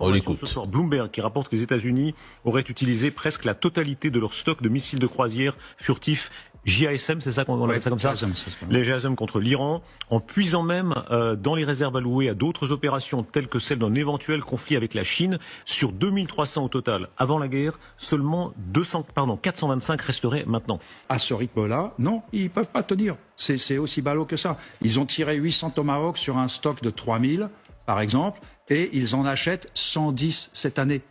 On Information l'écoute. ce soir, Bloomberg qui rapporte que les États-Unis auraient utilisé presque la totalité de leur stock de missiles de croisière furtifs JASM, c'est ça qu'on appelle ça comme ça, les JASM contre l'Iran, en puisant même dans les réserves allouées à d'autres opérations telles que celle d'un éventuel conflit avec la Chine. Sur 2300 au total avant la guerre, seulement 425 resteraient maintenant. À ce rythme-là, non, ils peuvent pas tenir. C'est aussi ballot que ça. Ils ont tiré 800 Tomahawk sur un stock de 3000, par exemple, et ils en achètent 110 cette année.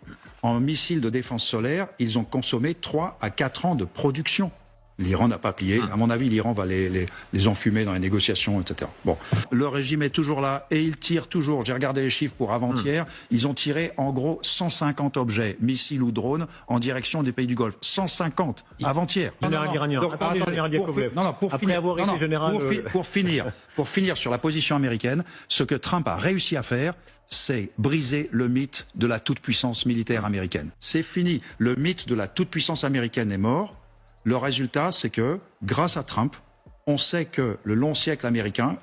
En missiles de défense solaire, ils ont consommé 3 à 4 ans de production. L'Iran n'a pas plié. À mon avis, l'Iran va les enfumer dans les négociations, etc. Bon, le régime est toujours là et il tire toujours. J'ai regardé les chiffres pour avant-hier. Ils ont tiré en gros 150 objets, missiles ou drones, en direction des pays du Golfe. 150 avant-hier. Général iranien. Attendez, général Yakovlev. Pour finir sur la position américaine, ce que Trump a réussi à faire, c'est briser le mythe de la toute-puissance militaire américaine. C'est fini. Le mythe de la toute-puissance américaine est mort. Le résultat, c'est que, grâce à Trump, on sait que le long siècle américain,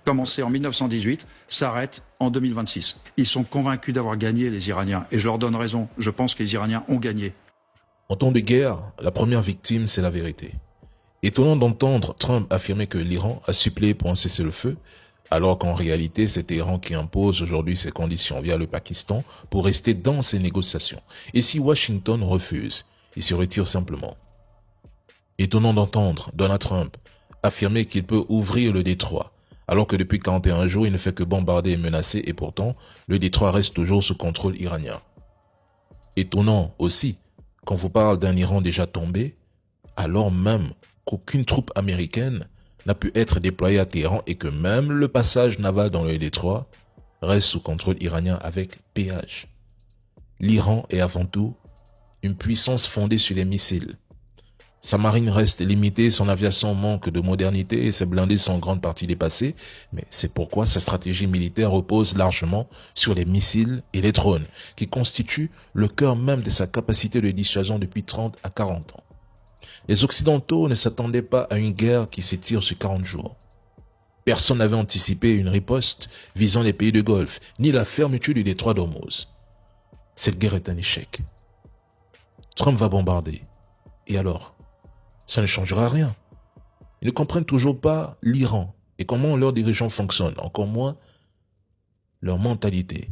commencé en 1918, s'arrête en 2026. Ils sont convaincus d'avoir gagné, les Iraniens. Et je leur donne raison. Je pense que les Iraniens ont gagné. En temps de guerre, la première victime, c'est la vérité. Étonnant d'entendre Trump affirmer que l'Iran a suppléé pour un cessez-le-feu, alors qu'en réalité, c'est Téhéran qui impose aujourd'hui ses conditions via le Pakistan pour rester dans ces négociations. Et si Washington refuse, il se retire simplement. Étonnant d'entendre Donald Trump affirmer qu'il peut ouvrir le détroit, alors que depuis 41 jours, il ne fait que bombarder et menacer, et pourtant, le détroit reste toujours sous contrôle iranien. Étonnant aussi, qu'on vous parle d'un Iran déjà tombé, alors même qu'aucune troupe américaine n'a pu être déployée à Téhéran et que même le passage naval dans le détroit reste sous contrôle iranien avec péage. L'Iran est avant tout une puissance fondée sur les missiles. Sa marine reste limitée, son aviation manque de modernité et ses blindés sont en grande partie dépassés, mais c'est pourquoi sa stratégie militaire repose largement sur les missiles et les drones, qui constituent le cœur même de sa capacité de dissuasion depuis 30 à 40 ans. Les Occidentaux ne s'attendaient pas à une guerre qui s'étire sur 40 jours. Personne n'avait anticipé une riposte visant les pays du Golfe, ni la fermeture du détroit d'Ormuz. Cette guerre est un échec. Trump va bombarder. Et alors ? Ça ne changera rien. Ils ne comprennent toujours pas l'Iran et comment leurs dirigeants fonctionnent, encore moins leur mentalité.